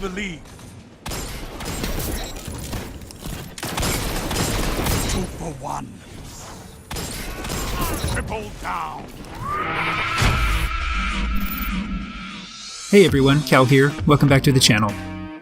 the lead. 2 for 1. Triple down. Hey everyone, Cal here. Welcome back to the channel.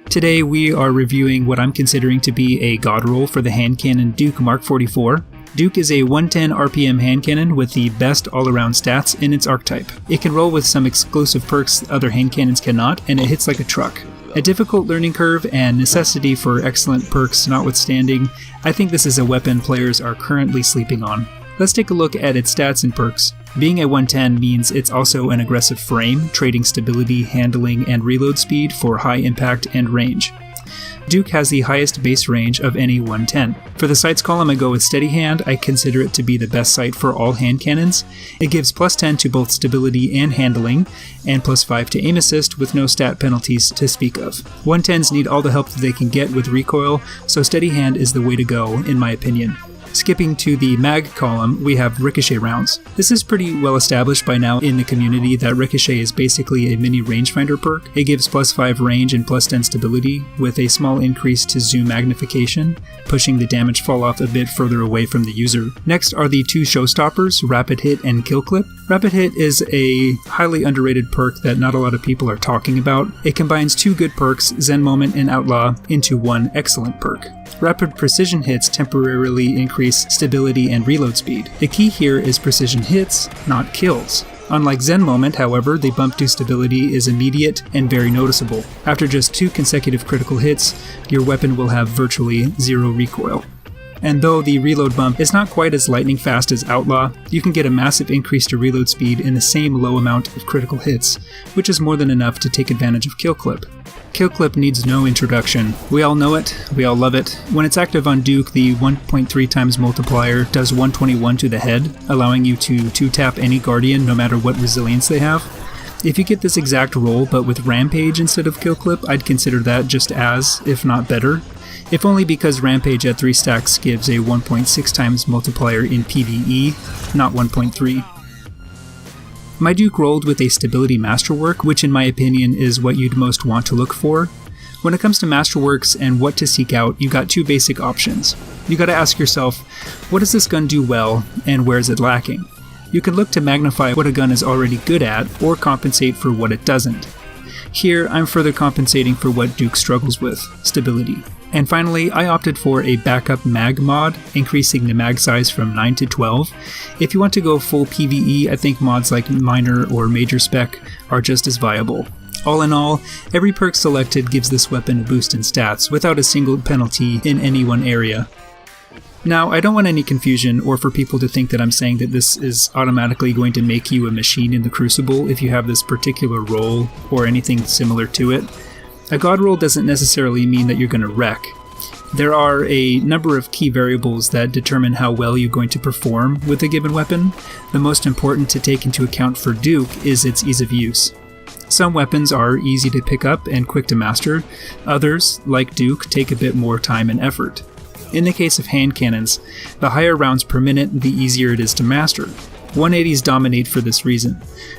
Today we are reviewing what I'm considering to be a god roll for the hand cannon Duke Mark 44. Duke is a 110 RPM hand cannon with the best all-around stats in its archetype. It can roll with some exclusive perks other hand cannons cannot, and it hits like a truck. A difficult learning curve and necessity for excellent perks notwithstanding, I think this is a weapon players are currently sleeping on. Let's take a look at its stats and perks. Being a 110 means it's also an aggressive frame, trading stability, handling, and reload speed for high impact and range. Duke has the highest base range of any 110. For the sights column, I go with Steady Hand. I consider it to be the best sight for all hand cannons. It gives plus 10 to both stability and handling, and plus 5 to aim assist with no stat penalties to speak of. 110s need all the help that they can get with recoil, so Steady Hand is the way to go, in my opinion. Skipping to the mag column, we have ricochet rounds. This is pretty well established by now in the community that ricochet is basically a mini rangefinder perk. It gives plus 5 range and plus 10 stability with a small increase to zoom magnification, pushing the damage fall off a bit further away from the user. Next are the two showstoppers, Rapid Hit and Kill Clip. Rapid Hit is a highly underrated perk that not a lot of people are talking about. It combines two good perks, Zen Moment and Outlaw, into one excellent perk. Rapid precision hits temporarily increase stability and reload speed. The key here is precision hits, not kills. Unlike Zen Moment, however, the bump to stability is immediate and very noticeable. After just 2 consecutive critical hits, your weapon will have virtually zero recoil. And though the reload bump is not quite as lightning fast as Outlaw, you can get a massive increase to reload speed in the same low amount of critical hits, which is more than enough to take advantage of Kill Clip. Kill Clip needs no introduction. We all know it, we all love it. When it's active on Duke, the 1.3 times multiplier does 121 to the head, allowing you to 2-tap any Guardian no matter what resilience they have. If you get this exact roll but with Rampage instead of Kill Clip, I'd consider that just as, if not better. If only because Rampage at 3 stacks gives a 1.6 times multiplier in PvE, not 1.3. My Duke rolled with a Stability Masterwork, which in my opinion is what you'd most want to look for. When it comes to Masterworks and what to seek out, you got two basic options. You gotta ask yourself, what does this gun do well, and where is it lacking? You can look to magnify what a gun is already good at, or compensate for what it doesn't. Here, I'm further compensating for what Duke struggles with, stability. And finally, I opted for a backup mag mod, increasing the mag size from 9 to 12. If you want to go full PvE, I think mods like Minor or Major Spec are just as viable. All in all, every perk selected gives this weapon a boost in stats, without a single penalty in any one area. Now, I don't want any confusion or for people to think that I'm saying that this is automatically going to make you a machine in the Crucible if you have this particular role or anything similar to it. A god roll doesn't necessarily mean that you're going to wreck. There are a number of key variables that determine how well you're going to perform with a given weapon. The most important to take into account for Duke is its ease of use. Some weapons are easy to pick up and quick to master. Others, like Duke, take a bit more time and effort. In the case of hand cannons, the higher rounds per minute, the easier it is to master. 180s dominate for this reason.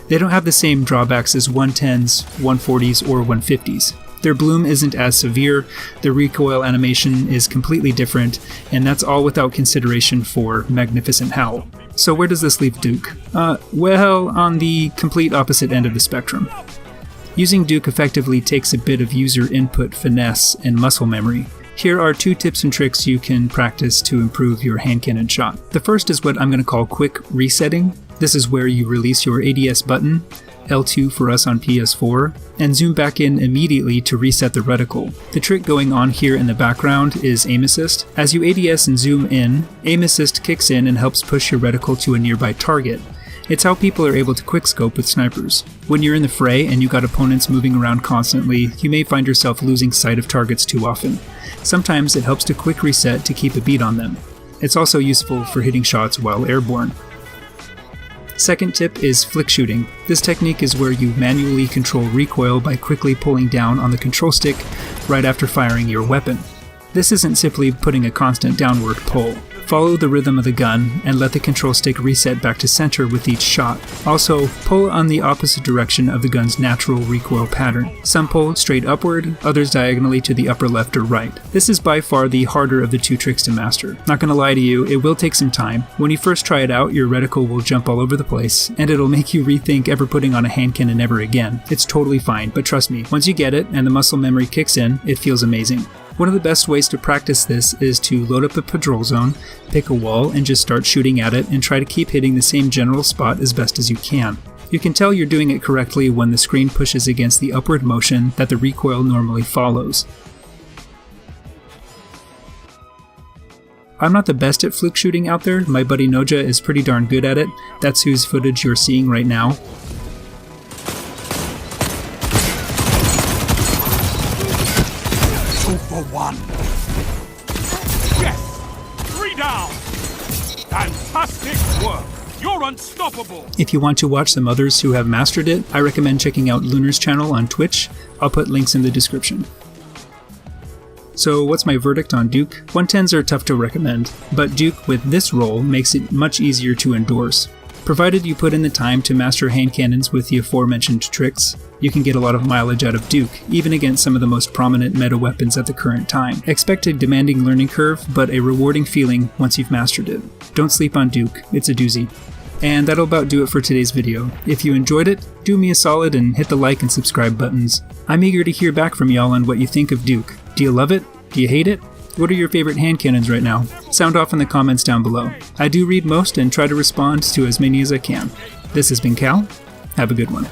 They don't have the same drawbacks as 110s, 140s, or 150s. Their bloom isn't as severe, the recoil animation is completely different, and that's all without consideration for Magnificent Howl. So where does this leave Duke? Well, on the complete opposite end of the spectrum. Using Duke effectively takes a bit of user input, finesse, and muscle memory. Here are 2 tips and tricks you can practice to improve your hand cannon shot. The first is what I'm going to call quick resetting. This is where you release your ADS button, L2 for us on PS4, and zoom back in immediately to reset the reticle. The trick going on here in the background is aim assist. As you ADS and zoom in, aim assist kicks in and helps push your reticle to a nearby target. It's how people are able to quickscope with snipers. When you're in the fray and you got opponents moving around constantly, you may find yourself losing sight of targets too often. Sometimes it helps to quick reset to keep a beat on them. It's also useful for hitting shots while airborne. Second tip is flick shooting. This technique is where you manually control recoil by quickly pulling down on the control stick right after firing your weapon. This isn't simply putting a constant downward pull. Follow the rhythm of the gun and let the control stick reset back to center with each shot. Also, pull on the opposite direction of the gun's natural recoil pattern. Some pull straight upward, others diagonally to the upper left or right. This is by far the harder of the two tricks to master. Not gonna lie to you, it will take some time. When you first try it out, your reticle will jump all over the place, and it'll make you rethink ever putting on a hand cannon ever again. It's totally fine, but trust me, once you get it and the muscle memory kicks in, it feels amazing. One of the best ways to practice this is to load up a patrol zone, pick a wall, and just start shooting at it and try to keep hitting the same general spot as best as you can. You can tell you're doing it correctly when the screen pushes against the upward motion that the recoil normally follows. I'm not the best at fluke shooting out there, my buddy Noja is pretty darn good at it. That's whose footage you're seeing right now. 2 for 1. Yes! 3 down! Fantastic work! You're unstoppable! If you want to watch some others who have mastered it, I recommend checking out Lunar's channel on Twitch. I'll put links in the description. So what's my verdict on Duke? 110s are tough to recommend, but Duke with this roll makes it much easier to endorse. Provided you put in the time to master hand cannons with the aforementioned tricks, you can get a lot of mileage out of Duke, even against some of the most prominent meta weapons at the current time. Expect a demanding learning curve, but a rewarding feeling once you've mastered it. Don't sleep on Duke, it's a doozy. And that'll about do it for today's video. If you enjoyed it, do me a solid and hit the like and subscribe buttons. I'm eager to hear back from y'all on what you think of Duke. Do you love it? Do you hate it? What are your favorite hand cannons right now? Sound off in the comments down below. I do read most and try to respond to as many as I can. This has been Cal. Have a good one.